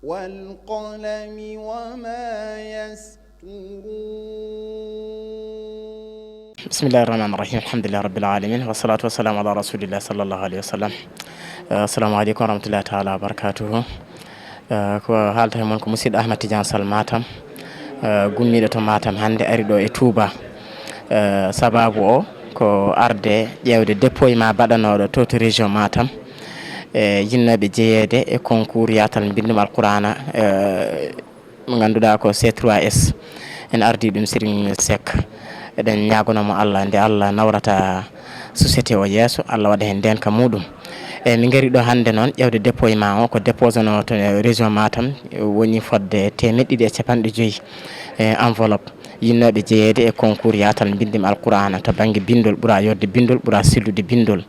والقلم وما يسطرون. بسم الله الرحمن الرحيم. الحمد لله رب العالمين والصلاة والسلام على رسول الله صلى الله عليه وسلم. السلام عليكم ورحمة الله تعالى وبركاته. ko haalta mon ko musidɗo Ahmad Tidiane Sall Matam, gummiɗo to Matam hannde ari ɗo e Touba. Sababu o ko arde ƴewde déploiement baɗanoɗo to région Matam yinnoɓe jeeyede e concours yatal bindum alqur'ana mo ganduɗa ko C3S. en ardi ɗum Serigne Seck, eɗen ñagonomo Allah nde Allah nawrata société o yeeso, Allah waɗa hen ndenka muɗum. min gari ɗo hannde noon ƴewde déploiement o ko déposano to région Matam woni fodde 250 enveloppe yinnoɓe jeeyede e concours yatal bindum alqur'ana to banggue bindol, ɓuura yodde bindol, ɓuura sillude bindol.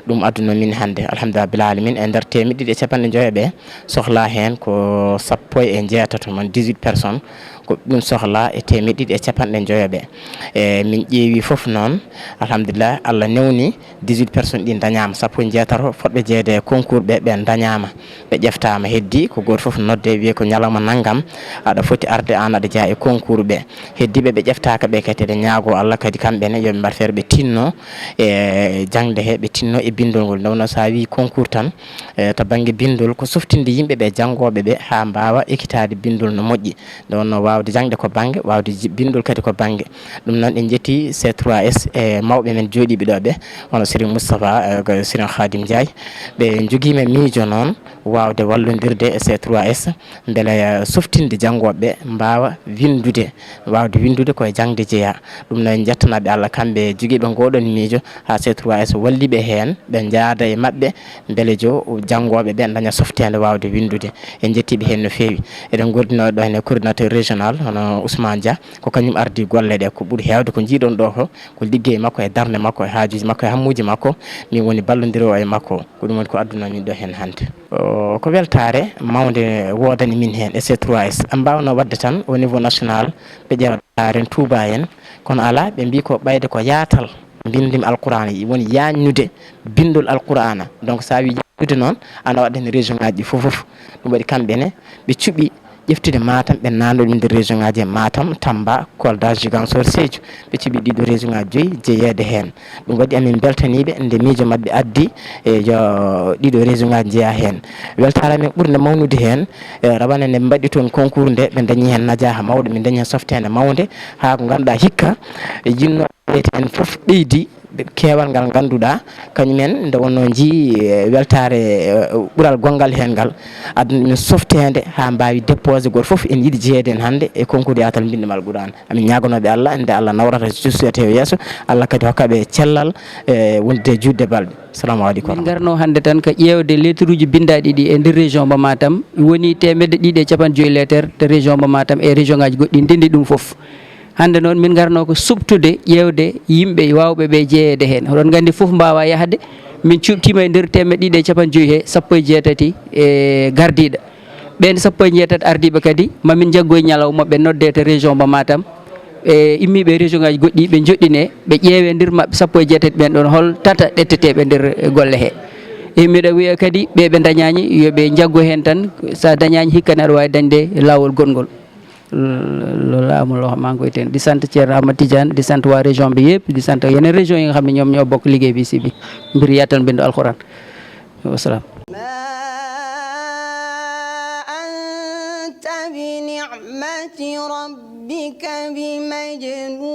ɗum adduno min hannde alhamdulillah bil alamin e nder 250 ɓe sohla hen ko 16 mon 18 personnes ko ɗum sohla e 250 ɓe. min ƴeewi foof noon alhamdulillah Allah newni 18 personnes ɗi dañama, 16 fodɓe jeeyede e concours ɓe dañama, ɓe ƴeftama. heddi ko goto foof nodde wiye ko ñalawma naggam aɗa foti arde an aɗa jeeya e concours ɓe. heddiɓe ɓe ƴeftaka ɓe kadi eɗen ñaago Allah kadi kamɓene yoɓe mbat feere ɓe tinno e jangde he, ɓe tinno e bindol ngol. ndewno sa wi concours tan to banggue bindol ko softinde yimɓeɓe janggoɓe ɓe ha mbawa ekkitade bindol no moƴƴi, ndewno wawde jangde ko banggue, wawde bindol kadi ko banggue. ɗum noon en jetti C3S e mawɓe men jooɗiɓe ɗo ɓe hono Serigne Moustapha, Serigne Khadim Ndiaye, ɓe joguime miijo noon wawde wallodirde e C3S beele softinde janggoɓeɓe mbawa windude koye jangde jeeya. ɗum noon jettanaɓe Allah kamɓe joguiɓe ngoɗon miijo ha C3S walliɓe hen ɓe jaada e mabɓe beele janggoɓe ɓe daña softede wawde windude. en jettiɓe hen no fewi. eɗen gordino ɗo hen coordinateur régional hono Ousmane Dia, ko kañum ardi golle ɗe. ko ɓuuri hewde ko jiiɗon ɗo ko liggey makko e darde makko e haajuji makko e hammuji makko, min woni ballodiro e makko. ko ɗum woni ko adduno min ɗo hen hannde. ko weltare mawde wodani min hen e C3S. en mbawno wadde tan au niveau national ɓe ƴewta ren Touba en, kono ala ɓe mbi ko ɓayde ko yaatal bindum alqur'ana, woni yañude bindol alqur'ana. donc sa wi yañude noon ana waɗa hen région ngaji foof. ɗum waɗi kamɓene ɓe cuuɓi ƴeftude Matam ɓe nanno ɗum nder région ngaji e Matam, Tamba, Kolda, Ziguinchor, Sédhiou. ɓe cuuɓi ɗiɗo région ngaji 5 jeeyede hen. ɗum waɗi amin beltaniɓe nde miijo mabɓe addi yo ɗiɗo région ngaji jeeya hen. weltare men ɓurde mawnude hen rawane nde mbaɗi toon concours nde ɓe dañi hen najaha mawɗo, ɓe dañi hen softede mawde ha ko ganduɗa hikka yinno hen foof ɓeydi keewal ngal ganduɗa kañumen nde wonno jii weltare ɓuural gongal hen ngal aduna ɗumen softede ha mbawi déposé goto foof en yiiɗi jeeyede hen hannde e concours yatal bindum alqur'ana. amin ñagonoɓe Allah nde Allah nawrata société o yeeso, Allah kadi hokkaɓe cellal wonde judde balɗe. assalamu aleykum. min garno hannde tan ko ƴewde lettre uji bindaɗi ɗi e nder région mo Matam, woni 150 lettre to région mo Matam e région ngaji goɗɗi ndendi ɗum foof. hande noon min garno ko subtude ƴewde yimɓe wawɓe ɓe jeeyede hen. oɗon gandi foof mbawa yahde. min cuɓtima e nder 150 he 18 e gardiɗo ɓen 18 ardiɓe kadi mamin jaggoye ñalawma ɓe nodde to région mo Matam e immiɓe région ngaji goɗɗi ɓe joɗɗine ɓe ƴeewe nder mabɓe 18 ɓen ɗon hol tata ɗetteteɓe nder golle he. e mbiɗa wiya kadi ɓe dañani yoɓe jaggo hen tan, sa dañani hikkane aɗa wawi dañde lawol gongol. loolu laa amul loo xam maa ngi koy teen di sant Thierno Ahmad Tidiane di sant waa région bi yëpp di sant yeneen région yi nga xam ne ñoom ñoo bokk liggéey bi si bi mbir yaatal mbindu alxuraan wasalaam. anta bi ni'mati rabbika bi majnun.